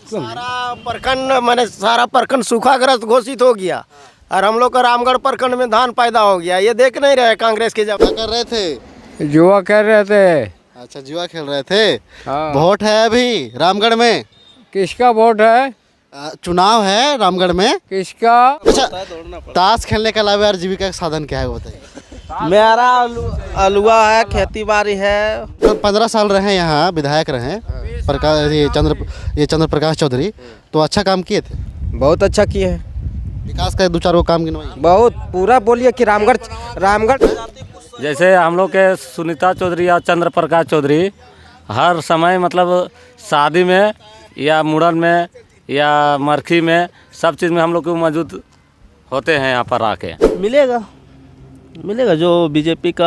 सारा प्रखंड मैंने सारा प्रखंड सूखाग्रस्त घोषित हो गया और हम लोग का रामगढ़ प्रखंड में धान पैदा हो गया। ये देख नहीं रहे कांग्रेस के जब क्या कर रहे थे? जुआ कर रहे थे। अच्छा, जुआ खेल रहे थे। हाँ। वोट है अभी रामगढ़ में? किसका वोट है? चुनाव है रामगढ़ में। किसका? अच्छा, ताश खेलने के अलावा और जीविका का साधन क्या है वो बताइए। मेरा अलुआ है, खेती बाड़ी है। तो 15 साल रहे यहाँ, विधायक रहे प्रकाश ये चंद्र प्रकाश चौधरी, तो अच्छा काम किए थे। बहुत अच्छा किए हैं। विकास का 2-4 काम गिनवाइए। बहुत पूरा बोलिए कि रामगढ़ जैसे हम लोग के सुनीता चौधरी या चंद्र प्रकाश चौधरी हर समय मतलब शादी में या मुड़न में या मरखी में सब चीज़ में हम लोग को मौजूद होते हैं यहाँ पर आके। मिलेगा जो बीजेपी का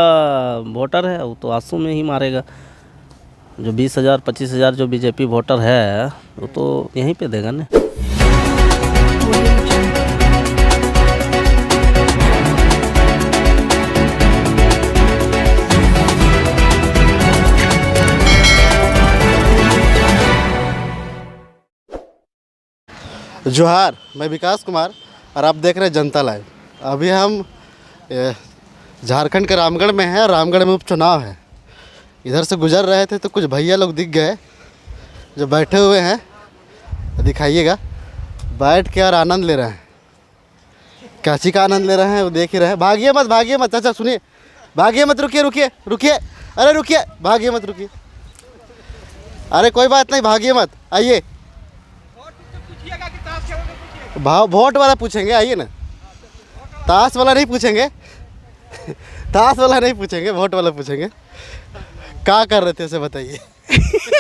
वोटर है वो तो आंसू में ही मारेगा। जो 20,000 25,000 जो बीजेपी वोटर है वो तो यहीं पे देगा ना। जोहार, मैं विकास कुमार और आप देख रहे हैं जनता लाइव। अभी हम झारखंड के रामगढ़ में हैं। रामगढ़ में उपचुनाव है। इधर से गुजर रहे थे तो कुछ भैया लोग दिख गए जो बैठे हुए हैं, दिखाइएगा, बैठ के और आनंद ले रहे हैं। काची का आनंद ले रहे हैं वो देख ही रहे हैं। भागिए मत चाचा, सुनिए, भागिए मत, रुकिए, अरे रुकिए, भागिए मत, रुकिए, अरे कोई बात नहीं, भागिए मत, आइए। वोट वाला पूछेंगे, आइए ना। ताश वाला नहीं पूछेंगे वोट वाला पूछेंगे। क्या कर रहे थे उसे बताइए।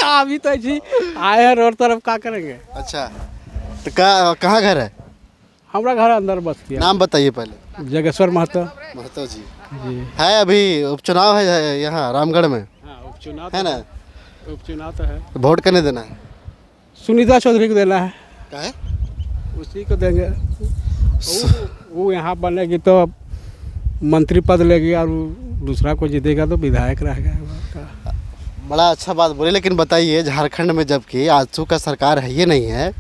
अभी तो ऐसी आए हैं रोड तरफ, क्या करेंगे। अच्छा, तो कहाँ घर है? हमारा घर अंदर बस्ती है। नाम बताइए पहले। जगेश्वर महतो जी है। अभी उपचुनाव है यहाँ रामगढ़ में। उपचुनाव है ना? उपचुनाव तो है। वोट करने देना है। सुनीता चौधरी को देना है। क्या है? उसी को देंगे। वो यहाँ बनेगी तो मंत्री पद लेगी और दूसरा को जीतेगा तो विधायक रहेगा। बड़ा अच्छा बात बोले, लेकिन बताइए झारखंड में जबकि आजसू का सरकार है, ये नहीं है,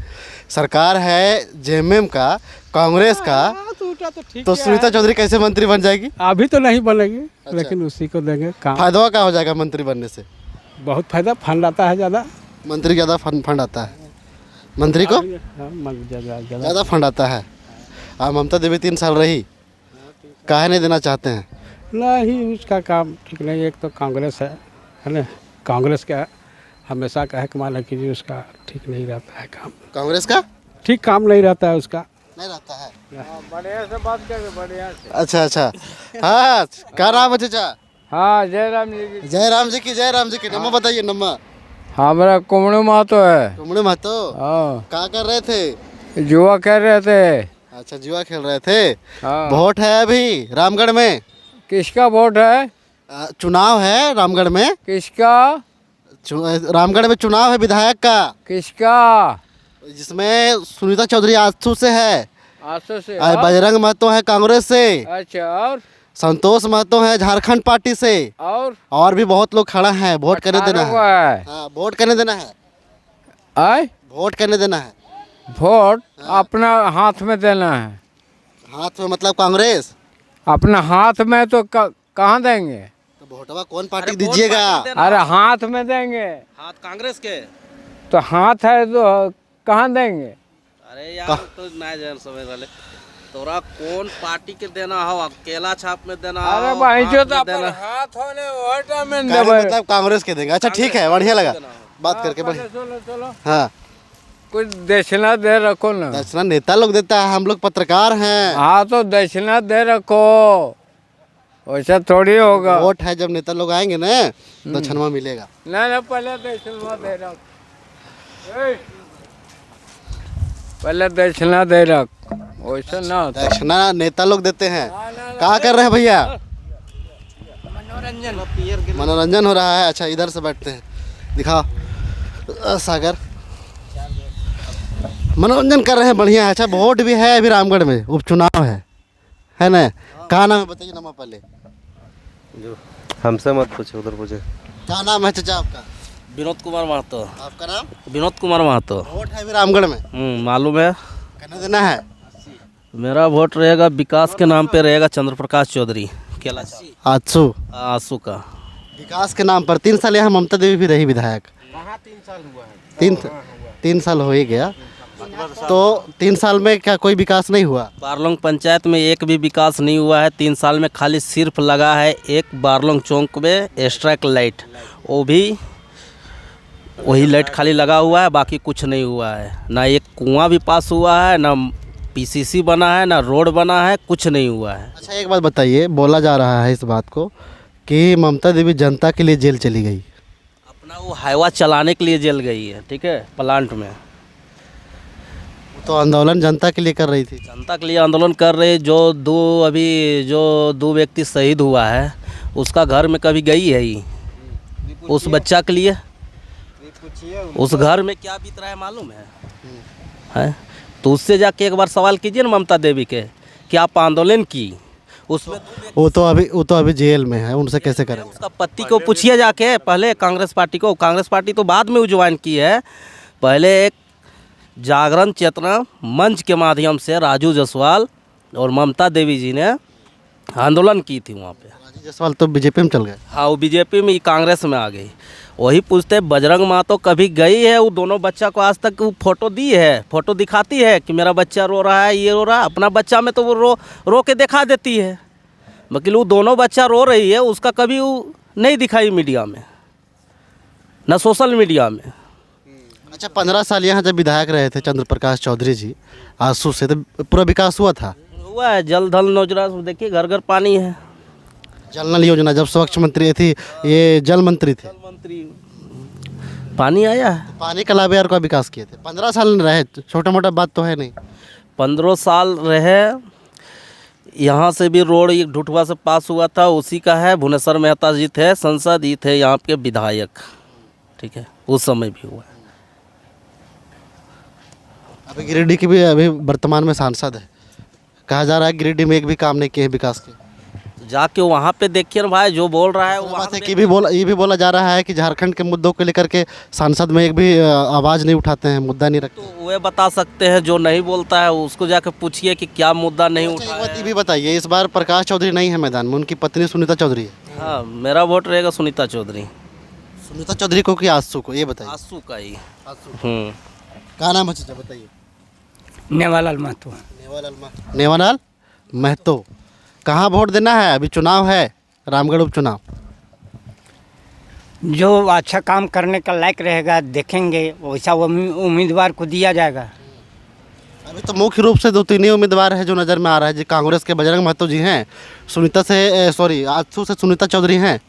सरकार है जेएमएम का, कांग्रेस का, तो सुनीता चौधरी कैसे मंत्री बन जाएगी? अभी तो नहीं बनेगी। अच्छा। लेकिन उसी को देंगे। काम फायदा क्या हो जाएगा मंत्री बनने से? बहुत फायदा, फंड आता है ज़्यादा। मंत्री ज़्यादा फंड आता है। मंत्री को ज़्यादा फंड आता है। ममता देवी 3 साल रही, काहे नहीं देना चाहते हैं? नहीं, उसका काम ठीक नहीं। एक तो कांग्रेस है ना, कांग्रेस का हमेशा कहे कि मान कि जी उसका ठीक नहीं रहता है काम। कांग्रेस का ठीक काम नहीं रहता है उसका। नहीं रहता है। बढ़िया से बात करें, बढ़िया से। अच्छा। हाँ, क्या नाम है चाचा? हाँ, जयराम जी की। जयराम जी की नम्मा बताइए। नम्मा हमारा कुमड़ू महतो है। कुमड़े महतो। हाँ, क्या कर रहे थे? जुआ कर रहे थे। अच्छा, जुआ खेल रहे थे। हाँ। वोट है अभी रामगढ़ में। किसका वोट है? चुनाव है रामगढ़ में। किसका? रामगढ़ में चुनाव है विधायक का। किसका? जिसमें सुनीता चौधरी आजसू से है, आसू से। बजरंग महतो है कांग्रेस से, अच्छा, और संतोष महतो है झारखंड पार्टी से, और भी बहुत लोग खड़ा हैं। वोट करने देना है। हाँ, वोट करने देना है। वोट करने देना है। वोट अपना हाथ में देना है। हाथ में मतलब कांग्रेस? अपना हाथ में तो कहाँ देंगे? तो वोटवा कौन पार्टी दीजिएगा? अरे हाथ में देंगे। हाथ कांग्रेस के तो हाथ है तो कहाँ देंगे? अरे यार तो ना जान समझ वाले, तोरा कौन पार्टी के देना हो? अकेला छाप में देना हो? अरे भाई जो तो अपन हाथ होने वोट में मतलब कांग्रेस के देंगे। अच्छा ठीक है, बढ़िया लगा बात करके। बढ़िया। हाँ, कुछ दक्षिणा दे रखो ना। दक्षिणा नेता लोग देता है, हम लोग पत्रकार हैं। हाँ, तो दक्षिणा दे रखो, वैसा थोड़ी होगा। वोट है, जब नेता लोग आएंगे ना दक्षिणा मिलेगा। नहीं, पहले दक्षिणा दे रख, पहले दक्षिणा दे रख, वैसा ना। दक्षिणा नेता लोग देते हैं। क्या कर रहे हैं भैया? मनोरंजन हो रहा है। अच्छा, इधर से बैठते हैं, दिखाओ सागर। मनोरंजन कर रहे हैं, बढ़िया है। अच्छा, वोट भी है अभी रामगढ़ में, उपचुनाव है ना? कहाँ नाम है बताइए। नाम पहले जो हमसे मत पूछे, उधर पूछे। क्या नाम है चाचा आपका? विनोद कुमार महतो। आपका नाम? विनोद कुमार महतो। वोट है भी रामगढ़ में, मालूम है। कहना देना है? मेरा वोट रहेगा विकास के नाम पे रहेगा चंद्र प्रकाश चौधरी केला आजसू आंसू का। विकास के नाम पर 3 साल यहाँ ममता देवी भी रही विधायक। 3 साल हो ही गया, तो 3 साल में क्या कोई विकास नहीं हुआ? बारलोंग पंचायत में एक भी विकास नहीं हुआ है 3 साल में। खाली सिर्फ लगा है एक बारलोंग चौक में स्ट्राइक लाइट, वो भी वही लाइट खाली लगा हुआ है, बाकी कुछ नहीं हुआ है। ना एक कुआं भी पास हुआ है, ना पीसीसी बना है, ना रोड बना है, कुछ नहीं हुआ है। अच्छा एक बात बताइए, बोला जा रहा है इस बात को कि ममता देवी जनता के लिए जेल चली गई। अपना वो हाईवा चलाने के लिए जेल गई है, ठीक है, प्लांट में। तो आंदोलन जनता के लिए कर रही थी। जनता के लिए आंदोलन कर रहे। जो दो व्यक्ति शहीद हुआ है उसका घर में कभी गई है ही उस बच्चा के लिए? उस घर में क्या बीत रहा है मालूम है? तो उससे जाके एक बार सवाल कीजिए ना ममता देवी के कि आप आंदोलन की उसमें। वो तो अभी जेल में है, उनसे कैसे करेंगे? उसका पति को पूछिए जाके पहले। कांग्रेस पार्टी को, कांग्रेस पार्टी तो बाद में ज्वाइन की है। पहले एक जागरण चेतना मंच के माध्यम से राजू जायसवाल और ममता देवी जी ने आंदोलन की थी वहाँ पे। राजू जायसवाल तो बीजेपी में चल गए। हाँ, वो बीजेपी में, कांग्रेस में आ गई। वही पूछते बजरंग महतो कभी गई है वो दोनों बच्चा को आज तक वो फोटो दी है, फोटो दिखाती है कि मेरा बच्चा रो रहा है, ये रो रहा है। अपना बच्चा में तो वो रो के दिखा देती है, लेकिन वो दोनों बच्चा रो रही है उसका कभी वो नहीं दिखाई मीडिया में, ना सोशल मीडिया में। अच्छा 15 साल यहाँ जब विधायक रहे थे चंद्र प्रकाश चौधरी जी आंसू से, तो पूरा विकास हुआ था? हुआ है। जल धल योजना देखिए, घर घर पानी है। जल नल योजना जब स्वच्छ मंत्री थी, ये जल मंत्री थे, पानी आया है। पानी का लाभ यार का विकास किए थे। 15 साल रहे, छोटा मोटा बात तो है नहीं। 15 साल रहे। यहाँ से भी रोड एक ढुटवा से पास हुआ था, उसी का है। भुवनेश्वर मेहता जी थे संसद, ये थे यहाँ के विधायक, ठीक है, उस समय भी हुआ है। अभी गिरिडीह की भी अभी वर्तमान में सांसद है। कहा जा रहा है गिरिडीह में एक भी काम नहीं किए हैं विकास के। जाके वहाँ पे देखिए ना भाई, जो बोल रहा है वो बात है कि ये भी बोला जा रहा है कि झारखंड के मुद्दों को लेकर के सांसद में एक भी आवाज़ नहीं उठाते हैं, मुद्दा नहीं रखते। तो वे बता सकते हैं, जो नहीं बोलता है उसको जाके पूछिए कि क्या मुद्दा नहीं एक उठाया बात ये भी बताइए, इस बार प्रकाश चौधरी नहीं है मैदान में, उनकी पत्नी सुनीता चौधरी है। हाँ, मेरा वोट रहेगा सुनीता चौधरी। सुनीता चौधरी को कि आंसू को, ये बताइए। आंसू का ही। क्या नाम है चाचा बताइए? नेवालाल महतो। नेवालाल महतो। कहाँ वोट देना है? अभी चुनाव है, रामगढ़ उपचुनाव। जो अच्छा काम करने का लायक रहेगा देखेंगे, वैसा उम्मीदवार को दिया जाएगा। अभी तो मुख्य रूप से 2-3 ही उम्मीदवार है जो नज़र में आ रहा है। जो कांग्रेस के बजरंग महतो जी हैं, आजसू से सुनीता चौधरी हैं,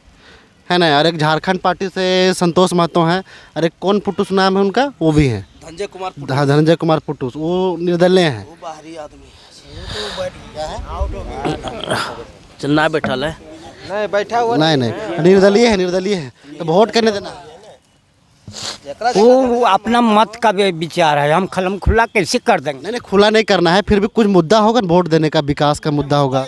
है ना, और एक झारखंड पार्टी से संतोष महतो हैं, और एक कौन पुटुस नाम है उनका, वो भी हैं, धनंजय कुमार पुटुस, वो निर्दलीय हैं। वो बाहरी आदमी चलना बैठल है, नहीं बैठा हुआ नहीं निर्दलीय है। तो वोट करने देना है। वो अपना मत का विचार है, हम खलम खुला कैसे कर देंगे? नहीं खुला नहीं करना है, फिर भी कुछ मुद्दा होगा वोट देने का, विकास का मुद्दा होगा।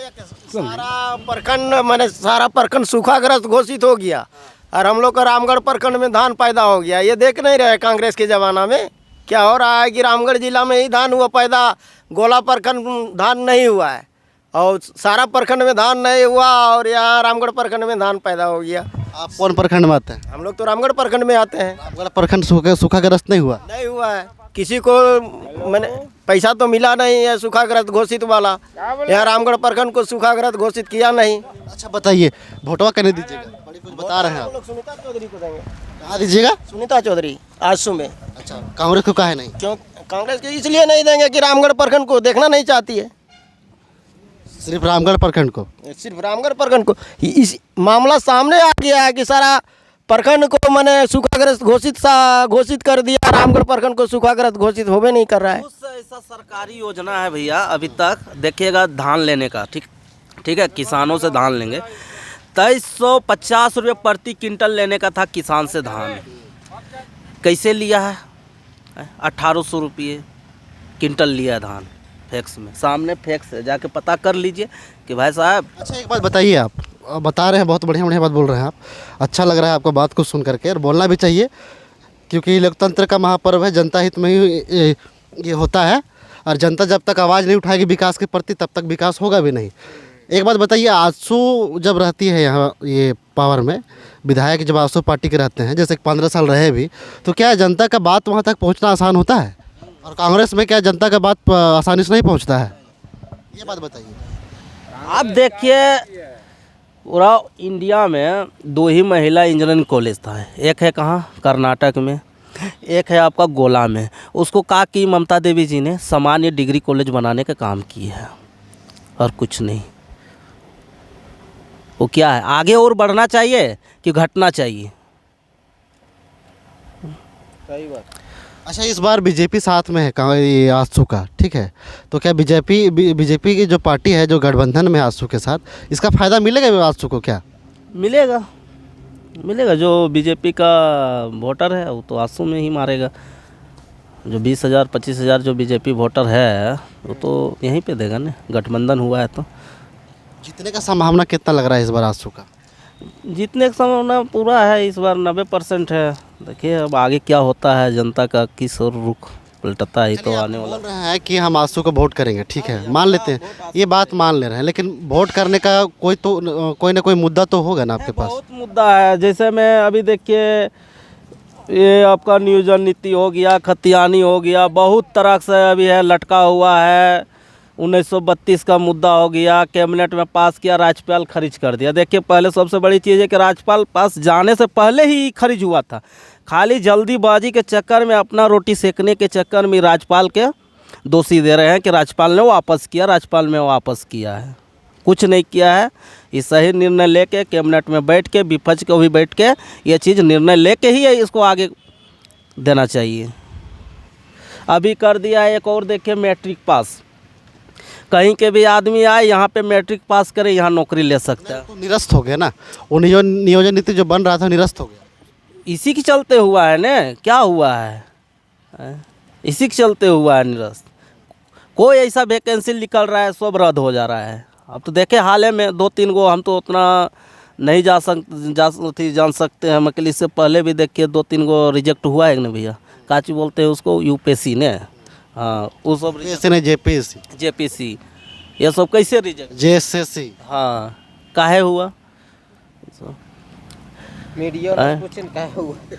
सारा प्रखंड सूखाग्रस्त घोषित हो गया, और हम लोग का रामगढ़ प्रखंड में धान पैदा हो गया। ये देख नहीं रहे कांग्रेस के ज़माना में क्या हो रहा है कि रामगढ़ जिला में ही धान हुआ पैदा, गोला प्रखंड धान नहीं हुआ है, और सारा प्रखंड में धान नहीं हुआ, और यहाँ रामगढ़ प्रखंड में धान पैदा हो गया। आप कौन प्रखंड में आते हैं? हम लोग तो रामगढ़ प्रखंड में आते हैं। रामगढ़ प्रखंड सूखाग्रस्त नहीं हुआ है। किसी को मैंने पैसा तो मिला नहीं है सूखाग्रस्त घोषित वाला। यहाँ रामगढ़ प्रखंड को सूखाग्रस्त घोषित किया नहीं। अच्छा बताइए, वोटवा करने दीजिएगा, बड़ी कुछ बता रहे हैं आप। सुनीता चौधरी को देंगे। कहाँ दीजिएगा? सुनीता चौधरी आजसू में। अच्छा, कांग्रेस को काहे नहीं? क्यों कांग्रेस के इसलिए नहीं देंगे कि रामगढ़ प्रखंड को देखना नहीं चाहती है। सिर्फ रामगढ़ प्रखंड को? सिर्फ रामगढ़ प्रखंड को। इस मामला सामने आ गया है कि सारा प्रखंड को मैंने सूखाग्रस्त घोषित कर दिया, रामगढ़ प्रखंड को सूखाग्रस्त घोषित होवे नहीं कर रहा है। ऐसा सरकारी योजना है भैया अभी तक, देखिएगा धान लेने का, ठीक है, किसानों से धान लेंगे। 2350 रुपये प्रति क्विंटल लेने का था किसान से धान, कैसे लिया है? 1800 रुपये क्विंटल लिया है धान फैक्स में, सामने फैक्स है, जाके पता कर लीजिए कि भाई साहब। अच्छा एक बात बताइए, आप बता रहे हैं, बहुत बढ़िया बढ़िया बात बोल रहे हैं आप। अच्छा लग रहा है आपको बात को सुन करके, और बोलना भी चाहिए क्योंकि लोकतंत्र का महापर्व है, जनता हित में ही ये होता है। और जनता जब तक आवाज़ नहीं उठाएगी विकास के प्रति तब तक विकास होगा भी नहीं। एक बात बताइए, आजसू जब रहती है यहाँ ये पावर में, विधायक जब आजसू पार्टी के रहते हैं, जैसे 15 साल रहे भी, तो क्या जनता का बात वहाँ तक पहुँचना आसान होता है? और कांग्रेस में क्या जनता का बात आसानी से नहीं पहुँचता है? ये बात बताइए। आप देखिए, पूरा इंडिया में 2 ही महिला इंजीनियरिंग कॉलेज था। एक है कहाँ, कर्नाटक में, एक है आपका गोला में। उसको कहा कि ममता देवी जी ने सामान्य डिग्री कॉलेज बनाने का काम किया है, और कुछ नहीं। वो क्या है, आगे और बढ़ना चाहिए कि घटना चाहिए? सही बात। अच्छा, इस बार बीजेपी साथ में है ये आजसू का, ठीक है, तो क्या बीजेपी की जो पार्टी है जो गठबंधन में आजसू के साथ, इसका फ़ायदा मिलेगा आजसू को? क्या मिलेगा? मिलेगा। जो बीजेपी का वोटर है वो तो आजसू में ही मारेगा। जो 20,000 25,000 जो बीजेपी वोटर है वो तो यहीं पे देगा ना, गठबंधन हुआ है तो। जीतने का संभावना कितना लग रहा है इस बार आजसू का? जीतने का संभावना पूरा है इस बार, 90% है। देखिए अब आगे क्या होता है, जनता का किस ओर रुख पलटता है तो आने वाला। बोल रहे हैं कि हम आजसू को वोट करेंगे, ठीक है, मान लेते हैं, ये बात मान ले रहे हैं, लेकिन वोट करने का कोई ना कोई मुद्दा तो होगा ना आपके पास? बहुत मुद्दा है। जैसे मैं अभी देखिए, ये आपका नियोजन नीति हो गया, खतियानी हो गया, बहुत तरह से अभी है लटका हुआ है। 1932 का मुद्दा हो गया, कैबिनेट में पास किया, राज्यपाल खारिज कर दिया। देखिए पहले सबसे बड़ी चीज़ है कि राज्यपाल पास जाने से पहले ही खारिज हुआ था। खाली जल्दीबाजी के चक्कर में, अपना रोटी सेकने के चक्कर में राज्यपाल के दोषी दे रहे हैं कि राज्यपाल ने वापस किया, राज्यपाल ने वापस किया है। कुछ नहीं किया है। ये सही निर्णय लेके कैबिनेट में बैठ के, विपक्ष को भी बैठ के ये चीज़ निर्णय लेके ही इसको आगे देना चाहिए। अभी कर दिया है एक और, देखिए मैट्रिक पास, कहीं के भी आदमी आए यहाँ पे मैट्रिक पास करे, यहाँ नौकरी ले सकता है। तो निरस्त हो गया ना, वो नियोजन नीति जो बन रहा था निरस्त हो गया। इसी के चलते हुआ है ना, क्या हुआ है? इसी के चलते हुआ है निरस्त। कोई ऐसा वैकेंसी निकल रहा है सब रद्द हो जा रहा है। अब तो देखे हाल में 2-3 गो, हम तो उतना नहीं जान सकते हैं मगर इससे पहले भी देखिए 2-3 गो रिजेक्ट हुआ है ना भैया, काची बोलते हैं उसको, यूपीएससी ने, हाँ वो सब ने जेपीसी ये सब कैसे रिजेक्ट? जेएसएससी, हाँ काहे हुआ? मीडिया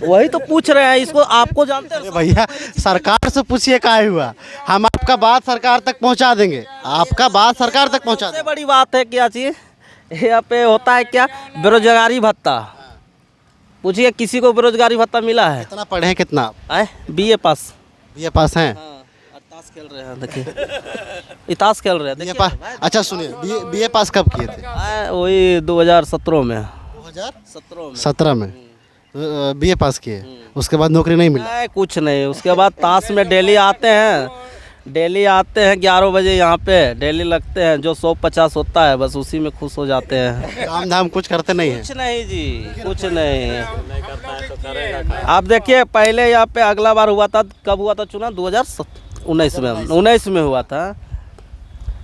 वही तो पूछ रहे हैं इसको, आपको जानते हैं? भैया सरकार से पूछिए काहे हुआ, हम आपका बात सरकार तक पहुंचा देंगे, आपका बात सरकार तक पहुंचा सबसे बड़ी बात है क्या चीज़ यहाँ पे होता है, क्या बेरोजगारी भत्ता। पूछिए किसी को बेरोजगारी भत्ता मिला है? कितना पढ़े हैं, कितना आए? बीए पास हैं? ताश खेल रहे हैं, देखिए ताश खेल रहे हैं, बीए पास। अच्छा सुनिए, बीए पास कब किए थे? वही 2017 में। 2017 में बीए पास किए, उसके बाद नौकरी नहीं मिला? कुछ नहीं, उसके बाद ताश में डेली आते हैं 11 बजे यहाँ पे डेली लगते हैं। जो 150 होता है बस उसी में खुश हो जाते हैं। काम धाम कुछ करते नहीं है? कुछ नहीं जी, कुछ नहीं। आप देखिए पहले यहाँ पे अगला बार हुआ था, कब हुआ था चुनाव? 2019 में हुआ था।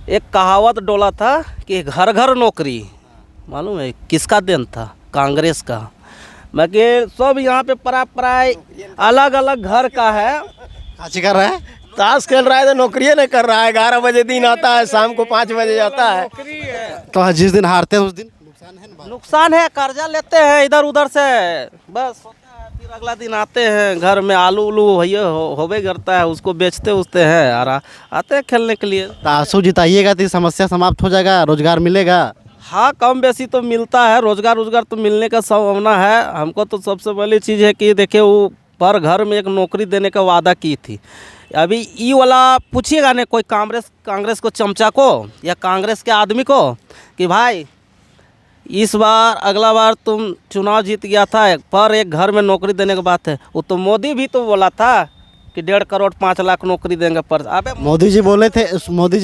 एक कहावत डोला था कि घर घर नौकरी, मालूम है किसका देन था? कांग्रेस का। मगर सब यहाँ पे पराय अलग अलग घर का है। काची कर रहा है? ताश खेल रहा है तो नौकरी नहीं कर रहा है। 11 बजे दिन आता है, शाम को 5 बजे जाता है। तो जिस दिन हारते हैं उस दिन नुकसान है, कर्जा लेते हैं इधर उधर से, बस होता है। फिर अगला दिन आते हैं घर में आलू उलू होवे करता है, उसको बेचते उचते हैं और आते हैं खेलने के लिए। तासु जिताइएगा तो समस्या समाप्त हो जाएगा, रोजगार मिलेगा। हाँ कम बेसी तो मिलता है, रोजगार तो मिलने का संभावना है। हमको तो सबसे पहली चीज़ है कि देखिए वो पर घर में एक नौकरी देने का वादा की थी। अभी ये वाला पूछिएगा ना कोई कांग्रेस को चमचा को या कांग्रेस के आदमी को कि भाई इस बार अगला बार तुम चुनाव जीत गया था पर एक घर में नौकरी देने की बात है। वो तो मोदी भी तो बोला था कि 1.5 करोड़ 5 लाख नौकरी देंगे पर। अबे मोदी जी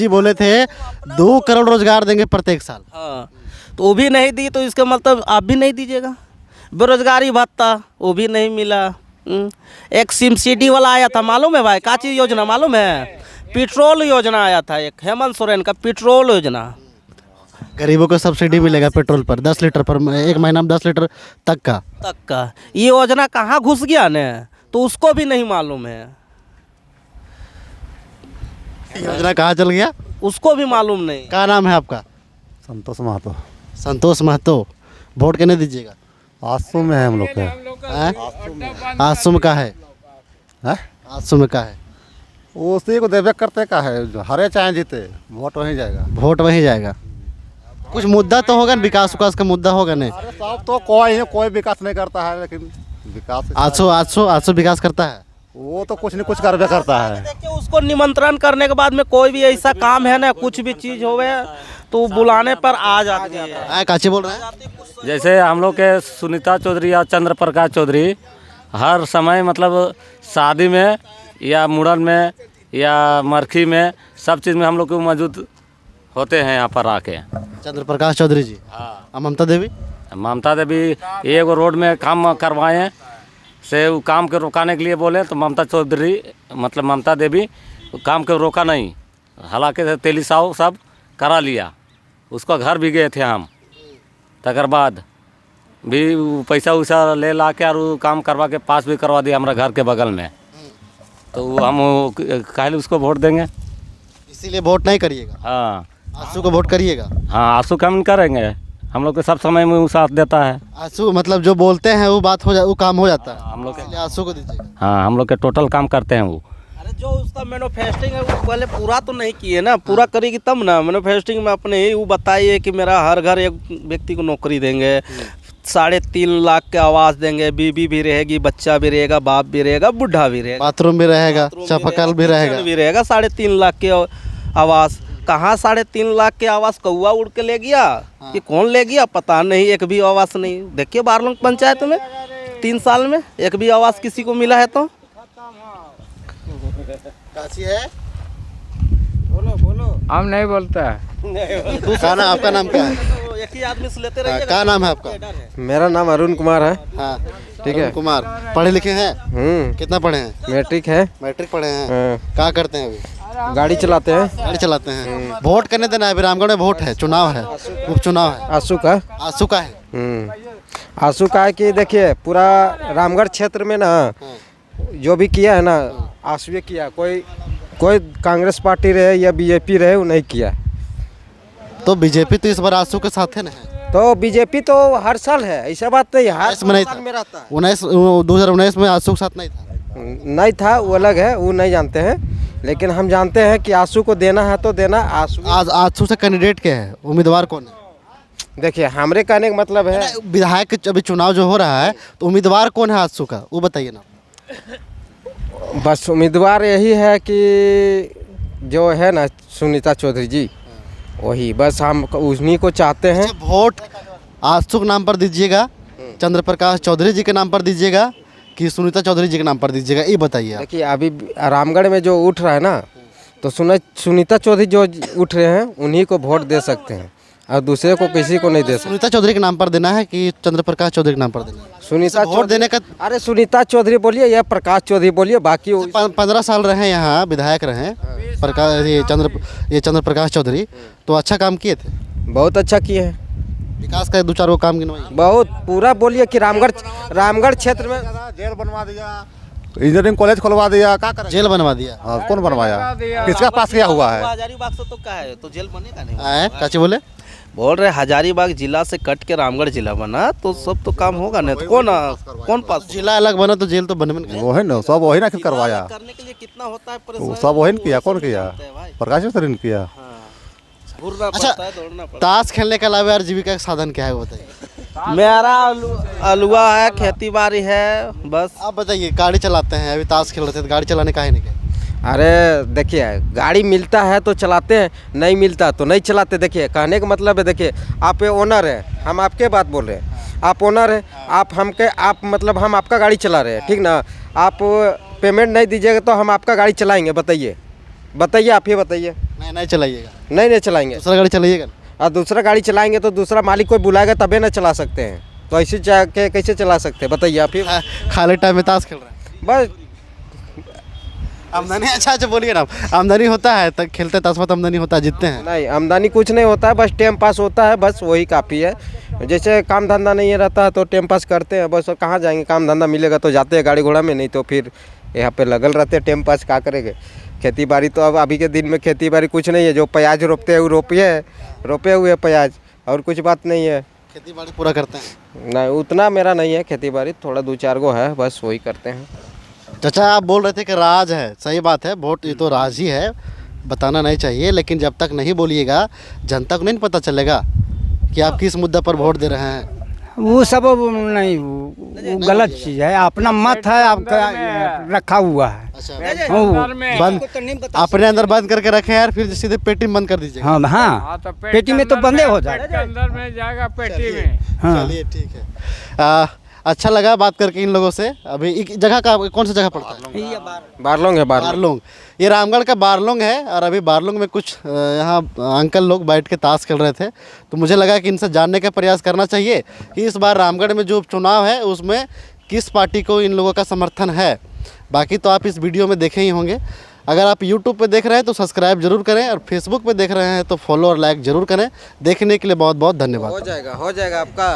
बोले थे 2 करोड़ रोजगार देंगे प्रत्येक साल। हाँ तो वो भी नहीं दी, तो इसका मतलब आप भी नहीं दीजिएगा। बेरोजगारी भत्ता वो भी नहीं मिला। एक सिमसिडी वाला आया था, मालूम है भाई? काची योजना मालूम है? पेट्रोल योजना आया था एक, हेमंत सोरेन का पेट्रोल योजना। गरीबों को सब्सिडी मिलेगा पेट्रोल पर 10 लीटर पर, एक महीना में 10 लीटर तक का। ये योजना कहाँ घुस गया ने तो उसको भी नहीं मालूम है, योजना कहाँ चल गया उसको भी मालूम नहीं। क्या नाम है आपका? संतोष महतो। संतोष महतो। वोट किन्हें दीजिएगा? आसू में है हम लोग के। हैं? आसुम का है? हैं? आसुम का है। उसी को देवे करते का है, जो हरे चाहे जीते वोट वहीं जाएगा। वोट वहीं जाएगा। कुछ मुद्दा तो होगा ना, विकास विकास का मुद्दा होगा नहीं? अरे सब तो कोई विकास नहीं करता है, लेकिन विकास आसो विकास करता है। वो तो कुछ नहीं कुछ करवे करता है। देखिए उसको निमंत्रण करने के बाद में कोई भी ऐसा काम है ना, कुछ भी चीज होवे तो बुलाने पर आ जाती है। काची बोल रहे हैं? जैसे हम लोग के सुनीता चौधरी या चंद्र प्रकाश चौधरी हर समय मतलब शादी में या मुड़न में या मरखी में सब चीज़ में हम लोग को मौजूद होते हैं यहाँ पर आके। चंद्र प्रकाश चौधरी जी। हाँ। और ममता देवी? ममता देवी एक रोड में काम करवाएं से वो काम के रोकाने के लिए बोले तो ममता चौधरी मतलब ममता देवी काम के रोका नहीं, हालांकि तेली साहब सब करा लिया, उसका घर भी गए थे हम, तकर बाद भी पैसा वैसा ले ला के और काम करवा के पास भी करवा दिया हमारा घर के बगल में, तो वो हम काहे उसको वोट देंगे। इसीलिए वोट नहीं करिएगा? हाँ आंसू को वोट करिएगा? हाँ आंसू कम करेंगे, हम लोग के सब समय में वो साथ देता है। आंसू मतलब जो बोलते हैं वो बात वो काम हो जाता है। हम लोग इसलिए आंसू को दीजिएगा। हाँ हम लोग के टोटल काम करते हैं वो। अरे जो उसका मैन्युफैक्चरिंग है वो पहले पूरा तो नहीं किए ना, पूरा करेगी तब ना। मैन्युफैक्चरिंग में अपने ही वो बताइए कि मेरा हर घर एक व्यक्ति को नौकरी देंगे, 3.5 लाख के आवास देंगे, बीबी भी रहेगी, बच्चा भी रहेगा, बाप भी रहेगा, बुढ़ा भी रहेगा, बाथरूम भी रहेगा, चापाकल भी रहेगा, भी रहेगा। 3.5 लाख के आवास कहाँ? 3.5 लाख के आवास कौआ उड़ के ले गया कि कौन ले गया पता नहीं, एक भी आवास नहीं। देखिए बारलों पंचायत में 3 साल में एक भी आवास किसी को मिला है तो काशी है? हम नहीं बोलता है। आपका नाम क्या है? एक ही आदमी से लेते रहिएगा। क्या नाम है आपका? मेरा नाम अरुण कुमार है। हाँ ठीक है। अरुण कुमार। पढ़े लिखे हैं? कितना पढ़े हैं? मैट्रिक है। मैट्रिक पढ़े हैं। क्या करते हैं अभी? गाड़ी चलाते हैं। गाड़ी चलाते हैं। वोट करने देना है, अभी रामगढ़ में वोट है, चुनाव है, उपचुनाव है। आंसू का? आंसू का है। आंसू का है कि देखिए पूरा रामगढ़ क्षेत्र में ना जो भी किया है ना आंसू किया, कोई कांग्रेस पार्टी रहे या बीजेपी रहे वो नहीं किया। तो बीजेपी तो इस बार आंसू के साथ है ना? तो बीजेपी तो हर साल है, ऐसा बात नहीं, हर इसमें नहीं साल में रहता है। 2019 में आंसू के साथ नहीं था। नहीं था, वो अलग है, वो नहीं जानते हैं, लेकिन हम जानते हैं कि आंसू को देना है तो देना। आंसू से कैंडिडेट क्या है, उम्मीदवार कौन है? देखिए हमारे कहने का मतलब है विधायक अभी चुनाव जो हो रहा है तो उम्मीदवार कौन है आंसू का, वो बताइए ना। बस उम्मीदवार यही है कि जो है ना सुनीता चौधरी जी, वही बस हम उन्हीं को चाहते हैं। वोट आंसू के नाम पर दीजिएगा, चंद्र प्रकाश चौधरी जी के नाम पर दीजिएगा कि सुनीता चौधरी जी के नाम पर दीजिएगा, ये बताइए आप। देखिए अभी रामगढ़ में जो उठ रहा है ना, तो सुनीता चौधरी जो उठ रहे हैं उन्हीं को वोट दे सकते हैं और दूसरे को किसी को नहीं दे सकते। सुनीता चौधरी के नाम पर देना है कि चंद्र प्रकाश चौधरी के नाम पर देना है? सुनीता वोट देने का। अरे सुनीता चौधरी बोलिए या प्रकाश चौधरी बोलिए, बाकी 15 साल रहे यहाँ, विधायक रहे प्रकाश, ये चंद्र प्रकाश चौधरी, तो अच्छा काम किए थे, बहुत अच्छा किए हैं। विकास का 2-4 वो काम गिनवाइए। बहुत पूरा बोलिए कि रामगढ़ क्षेत्र में जेल बनवा दिया, इंजीनियरिंग कॉलेज खुलवा दिया, क्या करें? जेल बनवा दिया। हाँ, कौन बनवाया? किसका पास किया हुआ है? हजारीबाग से तो क्या है, तो जेल बनेगा नहीं। आए काची बोले? बोल रहे हजारीबाग जिला से कट के रामगढ़ जिला बना तो सब तो काम होगा नहीं, तो कौन पास? जिला अलग बना तो जेल तो बनबे नहीं। वो है ना, सब वही ना करवाया। करने के लिए कितना होता है वो परेशान। सब वही किया, कौन किया? प्रकाश चौधरी ने किया। घूरना अच्छा, पड़ता है, दौड़ना पड़ता ताश खेलने के अलावा यार जीविका का साधन क्या है वो बताइए। है। मेरा अलुआ है, खेती बाड़ी है, बस। आप बताइए, गाड़ी चलाते हैं, अभी ताश खेल रहे थे तो गाड़ी चलाने का है नहीं क्या? अरे देखिए गाड़ी मिलता है तो चलाते हैं, नहीं मिलता तो नहीं चलाते। देखिए कहने का मतलब है, देखिए आप ओनर हैं, हम आपके बात बोल रहे हैं, आप ओनर हैं, आप मतलब हम आपका गाड़ी चला रहे हैं, ठीक ना? आप पेमेंट नहीं दीजिएगा तो हम आपका गाड़ी चलाएंगे? बताइए आप ही बताइए। नहीं चलाइएगा। नहीं चलाएंगे, दूसरा गाड़ी चलाइएगा। और दूसरा गाड़ी चलाएंगे तो दूसरा मालिक कोई बुलाएगा तबे ना चला सकते हैं, तो ऐसे कैसे चला सकते हैं बताइए आप ही। खाली टाइम में ताश खेल रहे हैं? बस आमदनी अच्छा बोलिए ना, आमदनी होता है तक खेलते तस्वत आमदनी होता है, जीतते हैं? नहीं, आमदनी कुछ नहीं होता है, बस टाइम पास होता है, बस वही काफ़ी है। जैसे काम धंधा नहीं रहता है तो टाइम पास करते हैं, बस कहाँ जाएंगे, काम धंधा मिलेगा तो जाते हैं गाड़ी घोड़ा में, नहीं तो फिर यहाँ पे लगल रहते हैं, टाइम पास क्या करेंगे। खेती बाड़ी तो अब अभी के दिन में खेती बाड़ी कुछ नहीं है, जो प्याज रोपते हैं वो रोपे हुए प्याज, और कुछ बात नहीं है। खेती बाड़ी पूरा करते हैं? नहीं, उतना मेरा नहीं है खेती बाड़ी, थोड़ा 2-4 गो है, बस वही करते हैं। चाचा आप बोल रहे थे कि राज है, सही बात है, वोट ये तो राज ही है, बताना नहीं चाहिए, लेकिन जब तक नहीं बोलिएगा जनता को नहीं पता चलेगा कि आप किस मुद्दा पर वोट दे रहे हैं। वो सब नहीं, वो गलत चीज़ है, अपना मत है आपका रखा हुआ है। बंद अपने अंदर बंद करके रखे यार, फिर सीधे पेटी में बंद कर दीजिए। हाँ हाँ, पेटी में तो बंदे हो जाएगा, अंदर में जाएगा पेटी में। चलिए ठीक है। अच्छा लगा बात करके इन लोगों से। अभी एक जगह का कौन सा जगह पड़ता है? बारलोंग है, बारलोंग। ये रामगढ़ का बारलोंग है, और अभी बारलोंग में कुछ यहाँ अंकल लोग बैठ के ताश खेल रहे थे, तो मुझे लगा कि इनसे जानने का प्रयास करना चाहिए कि इस बार रामगढ़ में जो चुनाव है उसमें किस पार्टी को इन लोगों का समर्थन है। बाकी तो आप इस वीडियो में देखे ही होंगे। अगर आप YouTube पे देख रहे हैं तो सब्सक्राइब जरूर करें, और Facebook पे देख रहे हैं तो फॉलो और लाइक जरूर करें। देखने के लिए बहुत बहुत धन्यवाद। हो जाएगा आपका।